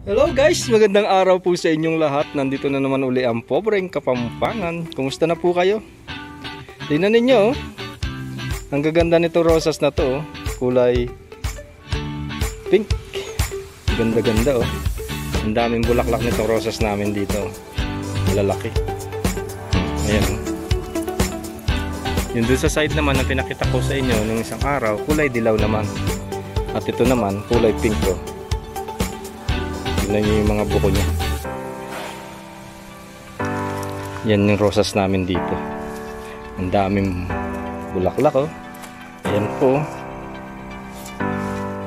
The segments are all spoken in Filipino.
Hello guys, magandang araw po sa inyong lahat. Nandito na naman uli ang Pobreng Kapampangan. Kumusta na po kayo? Tingnan ninyo, oh. Ang gaganda nito rosas na to, oh. Kulay pink. Ganda-ganda, oh. Ang daming bulaklak nitong rosas namin dito. Malalaki. Ayan, oh. Yung doon sa side naman na pinakita ko sa inyo nung isang araw, kulay dilaw naman. At ito naman, kulay pink, oh. Tignan nyo yung mga buko niya. Yan yung rosas namin dito. Ang daming bulaklak, oh. Ayan po.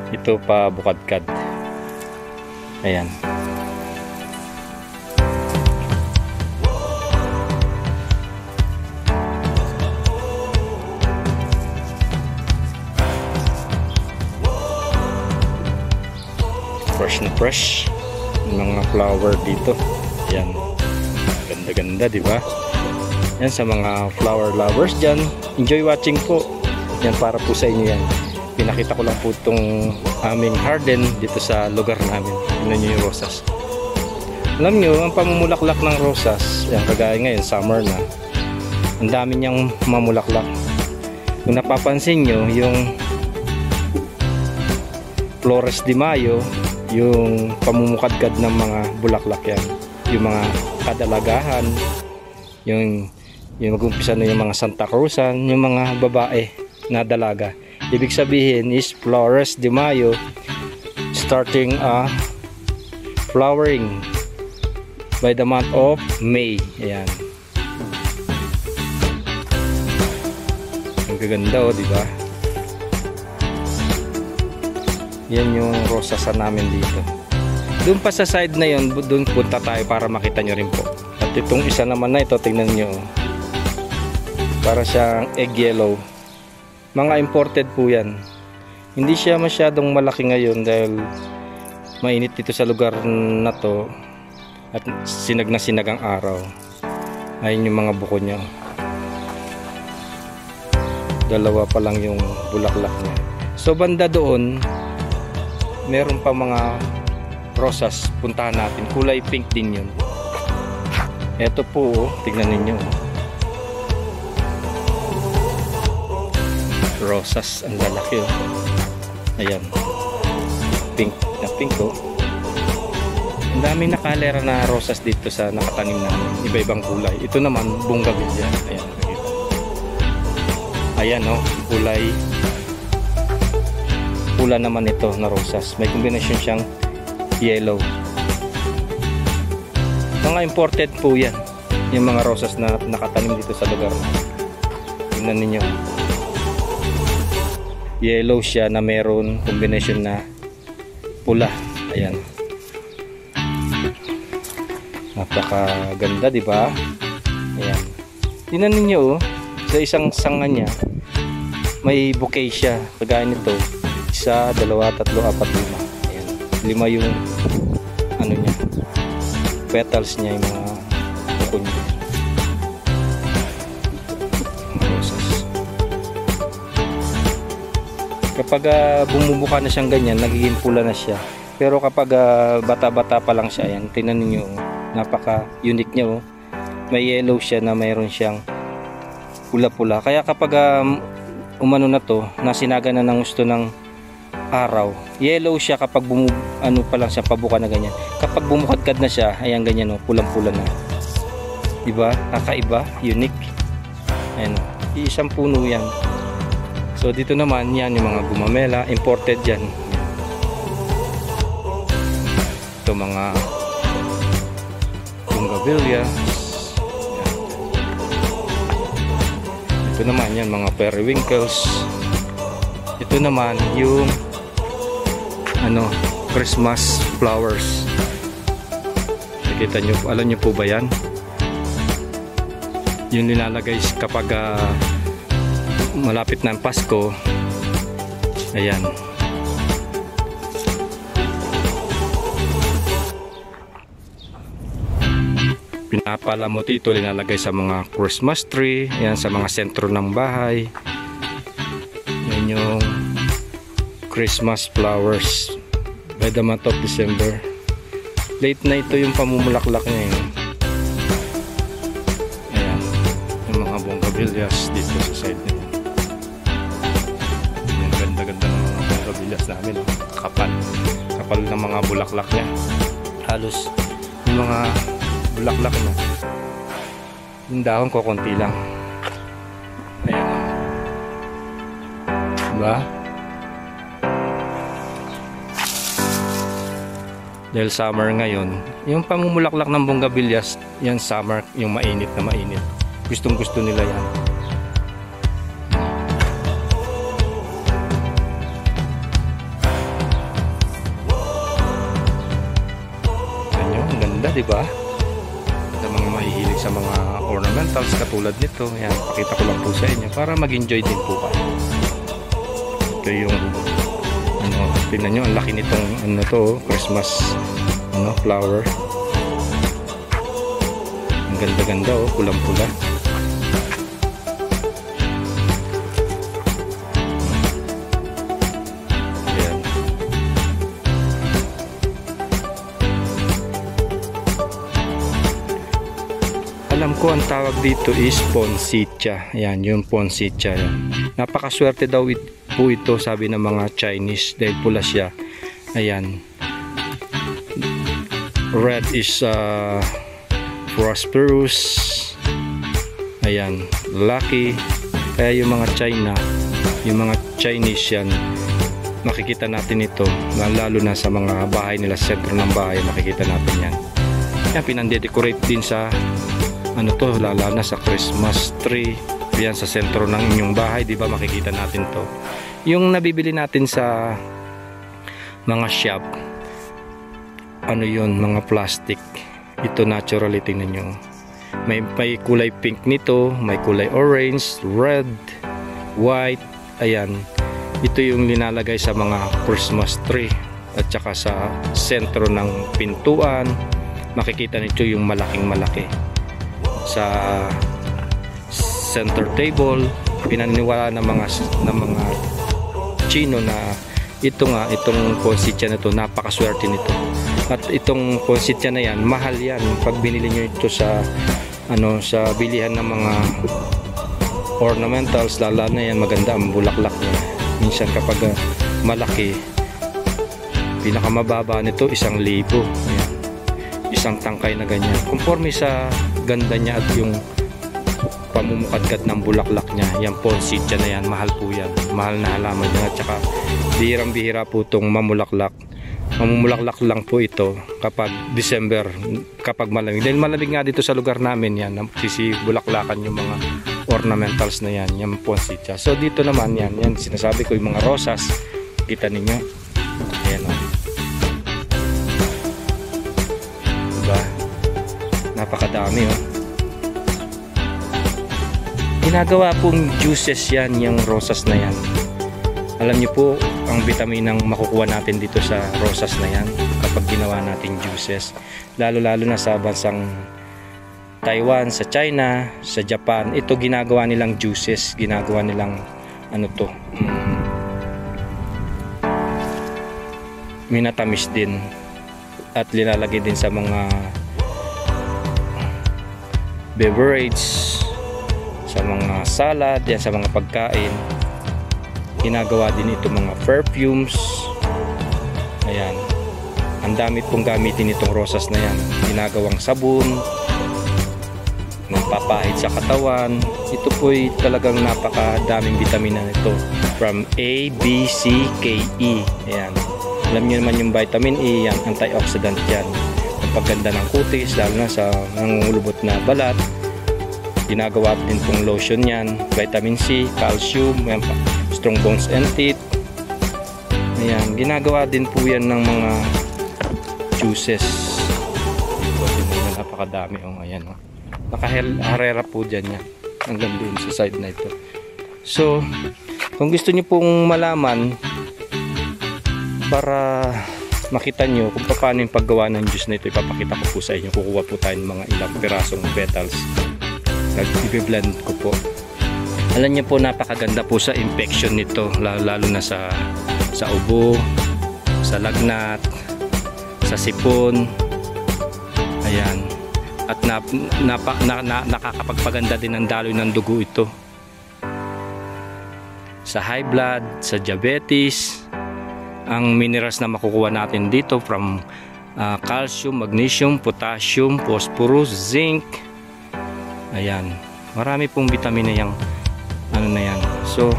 Ito pa bukadkad. Ayan. Fresh na fresh yung mga flower dito. Yan, ganda-ganda, di ba? Yan, sa mga flower lovers dyan, enjoy watching po. Yan, para po sa inyo yan. Pinakita ko lang po itong aming garden dito sa lugar namin. Tingnan nyo yung rosas. Alam nyo, ang pamumulaklak ng rosas, yan, kagaya ngayon, summer na, ang dami niyang mamulaklak. Kung napapansin nyo, yung Flores de Mayo, yung pamumukadkad ng mga bulaklak yan, yung mga kadalagahan, yung mag-umpisa na yung mga Santa Cruzan, yung mga babae na dalaga. Ibig sabihin is Flores de Mayo starting flowering by the month of May. Ayan, ang gaganda, oh, diba? Yan yung rosasa namin dito. Doon pa sa side na yun, doon punta tayo para makita nyo rin po. At itong isa naman na ito, tingnan nyo, para siyang egg yellow. Mga imported po yan. Hindi siya masyadong malaki ngayon dahil mainit dito sa lugar na to at sinag na sinag ang araw. Ayun yung mga buko niya. Dalawa pa lang yung bulaklak niya. So banda doon, meron pa mga rosas, puntahan natin. Kulay pink din yun. Ito po, oh, tignan ninyo. Rosas, ang lalaki, oh. Ayan. Pink na pink, oh. Ang daming nakalera na rosas dito sa nakatanim namin. Iba-ibang kulay. Ito naman, bougainvillea. Ayan. Ayan, oh. Kulay pula naman ito na rosas. May kombinasyon siyang yellow. Mga imported po yan, yung mga rosas na nakatanim dito sa lugar. Tingnan ninyo, yellow siya na meron kombinasyon na pula. Ayan, napakaganda, di ba? Ayan, tingnan ninyo, oh, sa isang sanga niya may bouquet siya. Kagaya nito, isa, dalawa, tatlo, apat, lima. Ayan. Lima yung ano niya, petals niya, yung mga buko niya. Rosas. Kapag bumubuka na siyang ganyan, nagiging pula na siya. Pero kapag bata-bata pa lang siya, ayan, tingnan niyo, oh, napaka-unique niya, oh. May yellow siya na mayroon siyang pula-pula. Kaya kapag umano na to, nasinaga na ng gusto ng araw, yellow siya kapag ano pa lang siya, pabuka na ganyan. Kapag bumukadkad na siya, ayan ganyan, oh, pulang-pula na. Diba? Kakaiba, unique. Ayan, oh, isang puno yan. So dito naman, yan yung mga gumamela, imported yan. Ito mga bougainvillea. Ito naman yan, mga periwinkles. Ito naman yung Christmas flowers. Nakita nyo, alam nyo po ba yan? Yung nilalagay kapag malapit na ang Pasko. Ayan. Pinapalamot ito, nilalagay sa mga Christmas tree. Ayan, sa mga sentro ng bahay. Yan yung Christmas flowers by the month of December. Late na ito yung pamumulaklak niya yun. Ayan, yung mga bougainvilleas dito sa side nito. Yung ganda-ganda ng mga bougainvilleas namin, kapal ng mga bulaklak niya. Halos yung mga bulaklak niya, yung dahon ko konti lang. Ayan, diba? Dahil summer ngayon, yung pamumulaklak ng bougainvilleas, yan summer, yung mainit na mainit. Gustong gusto nila yan. Yan yun, ang ganda, diba? Sa mga mahihilig sa mga ornamentals katulad nito, yan, pakita ko lang po sa inyo para mag-enjoy din po kayo. Ito yung tingnan nyo, ang laki nitong ano to, Christmas flower. Ang ganda-ganda, pulang-pula. Ayan. Alam ko ang tawag dito is poinsettia. Ayan, yung poinsettia. Napakaswerte daw po ito, sabi ng mga Chinese, dahil pula siya. Ayan, red is prosperous. Ayan, lucky. Kaya yung mga China, yung mga Chinese yan, makikita natin ito, lalo na sa mga bahay nila, sentro ng bahay, makikita natin yan. Yan, pinandedecorate din sa ano to, lalo na sa Christmas tree. Yan, sa sentro ng inyong bahay, di ba, makikita natin to. Yung nabibili natin sa mga shop, ano yun, mga plastic. Ito naturally, tingnan nyo. May kulay pink nito, may kulay orange, red, white. Ayan, ito yung linalagay sa mga Christmas tree at saka sa sentro ng pintuan. Makikita nito yung malaking malaki sa center table. Pinaniniwala ng mga Chino na itong poinsettia na ito, napakaswerte nito. At itong poinsettia na yan, mahal yan pag binili nyo ito sa sa bilihan ng mga ornamentals. Lalo na yan, maganda ang bulaklak niya. Minsan kapag malaki, pinakamababa nito 1,000. Ayan, isang tangkay na ganyan, conforme sa ganda niya at yung pamumukadkad ng bulaklak niya. Yan poinsettia na yan, mahal po yan, mahal na halaman niya. At saka bihirang-bihira po itong mamulaklak. Mamumulaklak lang po ito kapag December, kapag malamig. Dahil malamig nga dito sa lugar namin yan, sisibulaklakan yung mga ornamentals na yan, yung poinsettia. So dito naman yan sinasabi ko, yung mga rosas, kita ninyo. Ayan o, diba? Napakadami o. Ginagawa pong juices yan, yung rosas na yan. Alam niyo po ang vitaminang makukuha natin dito sa rosas na yan kapag ginawa natin juices. Lalo-lalo na sa bansang Taiwan, sa China, sa Japan. Ito ginagawa nilang juices, ginagawa nilang minatamis din at linalagay din sa mga beverage, sa mga salad, yan, sa mga pagkain. Ginagawa din ito mga perfumes. Ayan, ang dami pong gamitin itong rosas na yan. Ginagawang sabon, nagpapahid sa katawan. Ito po'y talagang napakadaming vitamina nito, from A, B, C, K, E. Ayan, alam niyo naman yung vitamin E, yan, antioxidant yan. Ang pagganda ng kutis, lalo na sa nangungulubot na balat. Ginagawa din pong lotion yan, vitamin C, calcium, yan, strong bones and teeth. Ayan, ginagawa din po yan ng mga juices. Napakadami. Ayan, nakaharera po dyan yan, hanggang doon sa side na ito. So kung gusto nyo pong malaman, para makita nyo kung paano yung paggawa ng juice na ito, ipapakita ko po sa inyo. Kukuha po tayo ng mga ilang pirasong petals, i-blend ko po. Alam niyo po, napakaganda po sa infection nito, lalo na sa ubo, sa lagnat, sa sipon. Ayan. At nakakapagpaganda din ng daloy ng dugo ito. Sa high blood, sa diabetes, ang minerals na makukuha natin dito from calcium, magnesium, potassium, phosphorus, zinc. Ayan. Marami pong vitamina yung ano na yan. So,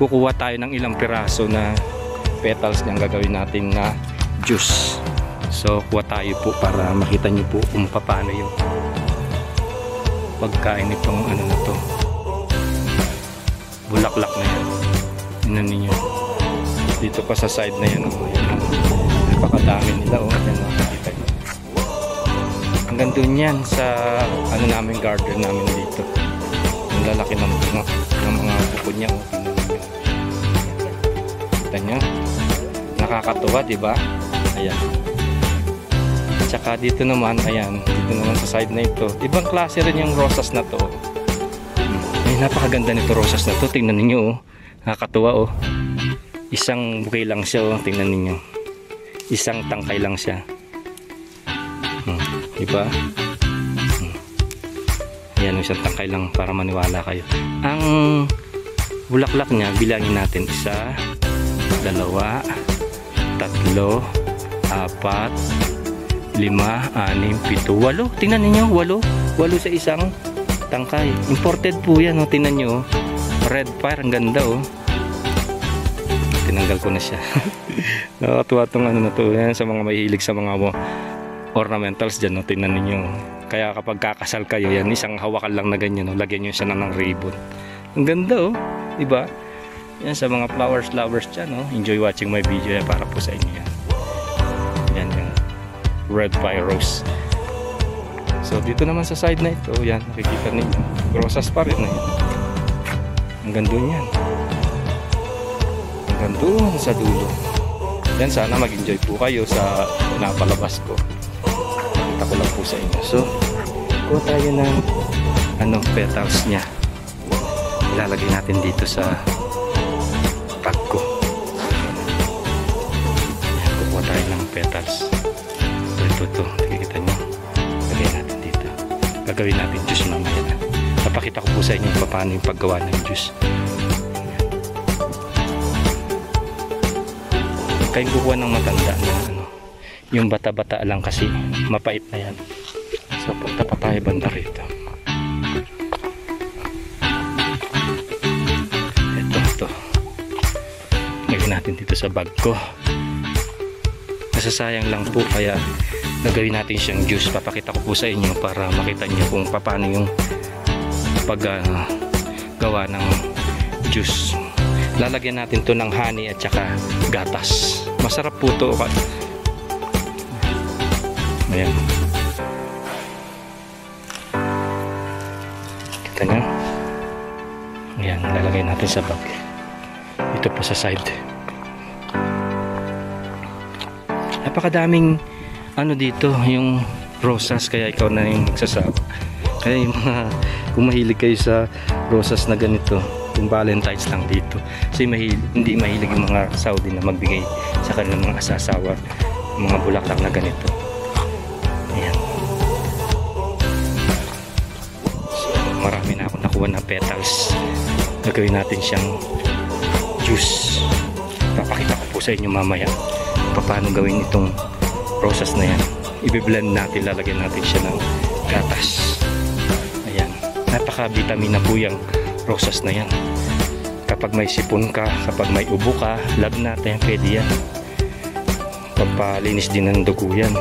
kukuha tayo ng ilang piraso na petals na gagawin natin na juice. So, kuha tayo po para makita nyo po kung paano yung pagkain itong ano na to. Bulaklak na yan. Tingnan ninyo. Dito pa sa side na yan. Napakadami nila. Yan, makikita nyo. Hanggang dun yan sa ano namin, garden namin dito. Ang lalaki ng mga buko niya. Kita nyo. Nakakatuwa, diba? Ayan. Tsaka dito naman, ayan, dito naman sa side na ito. Ibang klase rin yung rosas na to. Ay, napakaganda nito rosas na to. Tingnan niyo, oh. Nakakatuwa, oh. Isang bouquet lang siya, oh. Tingnan niyo. Isang tangkay lang siya. Diba? Ayan, isang tangkay lang para maniwala kayo. Ang bulaklak niya, bilangin natin. 1, 2, 3, 4, 5, 6, 7, 8. Tingnan niyo, 8 sa isang tangkay. Imported po yan, oh. Tingnan niyo, oh. Red fire, ang ganda, oh. Tinanggal ko na siya. Nakakatuwa tong ano na to. Yan, sa mga mahilig sa mga ornamentals dyan, oh. Tingnan niyo. Kaya kapag kakasal kayo, yan, isang hawakan lang na ganyan, oh. Lagyan niyo siya ng ribbon. Ang ganda, oh. Diba? Yan, sa mga flowers dyan, oh. Enjoy watching my video yan para po sa inyo yan. Yan, yan. Red fire rose. So dito naman sa side na ito, yan, nakikita ninyo, rosas pa rin na yan. Hanggang doon yan. Hanggang doon sa dulo. Yan, sana mag-enjoy po kayo sa napalabas ko. Pakita ko lang po sa inyo. So, kuha tayo ng petals niya. Ilalagay natin dito sa bag ko. Yan, kukuha tayo ng petals. Ito, nakikita nyo. Lagay natin dito. Gagawin natin juice mamaya. Papakita ko po sa inyo paano yung paggawa ng juice. Kayong kukuha ng matanda na ano. Yung bata-bata lang kasi mapait na yan. So punta pa tayo banda rito. Ito. Lagyan natin dito sa bag ko. Nasasayang lang po kaya gagawin natin siyang juice. Papakita ko po sa inyo para makita niyo kung paano yung paggawa ng juice. Lalagyan natin to ng honey at saka gatas. Masarap po to. Ayan. Kita nyo? Ayan, lalagay natin sa bag. Ito po sa side. Napakadaming ano dito, yung rosas, kaya ikaw na yung magsasawa. Kaya yung mga, kung mahilig kayo sa rosas na ganito, yung Valentine's lang dito. Kasi hindi mahilig yung mga Saudi na magbigay sa kanilang mga asasawa, mga bulaklak na ganito. Ayan. So, marami na akong nakuha na petals. Gagawin natin siyang juice. Papakita ko po sa inyo mamaya paano gawin itong rosas na yan. I-blend natin, lalagyan natin siya ng gatas. Ayan, napaka-vitamina po yung rosas na yan. Kapag may sipon ka, kapag may ubo ka, lagnat, yan, pwede yan. Papalinis din ng dugo yan.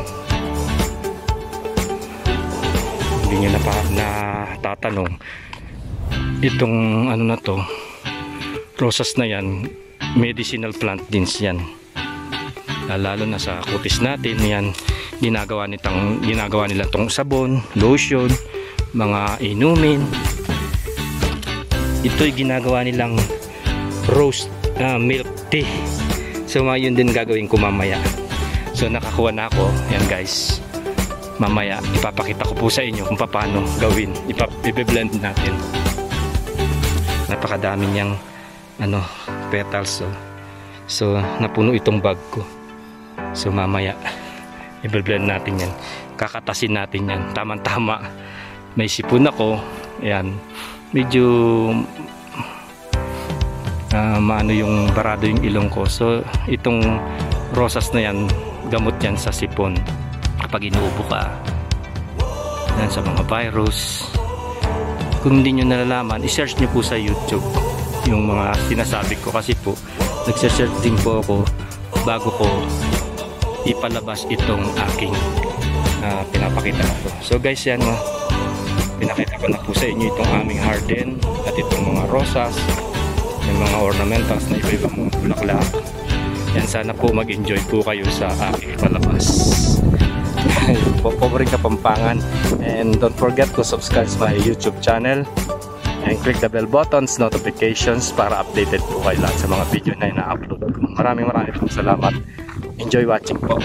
Hindi nyo natatanong, itong ano na to, rosas na yan, medicinal plant din yan. Lalo na sa kutis natin, yan ginagawa nila tong sabon, lotion, mga inumin. Ito'y ginagawa nilang roast milk tea. So yun din gagawin ko mamaya. So nakakuha na ako, yan guys. Mamaya ipapakita ko po sa inyo kung paano gawin. Ipe-blend natin. Napakadami niyang petals. So napuno itong bag ko. So mamaya I-blend natin yan. Kakatasin natin yan. Tama-tama. May sipon ako. Ayan. Medyo maano yung barado yung ilong ko. So itong rosas na yan, gamot yan sa sipon. Kapag inuubo ka, yan sa mga virus. Kung hindi nyo nalalaman, i-search nyo po sa YouTube yung mga sinasabi ko, kasi po nagsa-search din po ako bago ko ipalabas itong aking pinapakita ko. So guys, yan, pinakita ko na po sa inyo itong aming harden at itong mga rosas, yung mga ornamentals na iba-ibang mga bulaklak. Yan, sana po mag-enjoy po kayo sa aking palabas. Poporing Kapampangan, and don't forget to subscribe to my YouTube channel and click the bell buttons, notifications para updated po kayo lahat sa mga video na ina-upload ko. Maraming pong salamat. Enjoy watching po.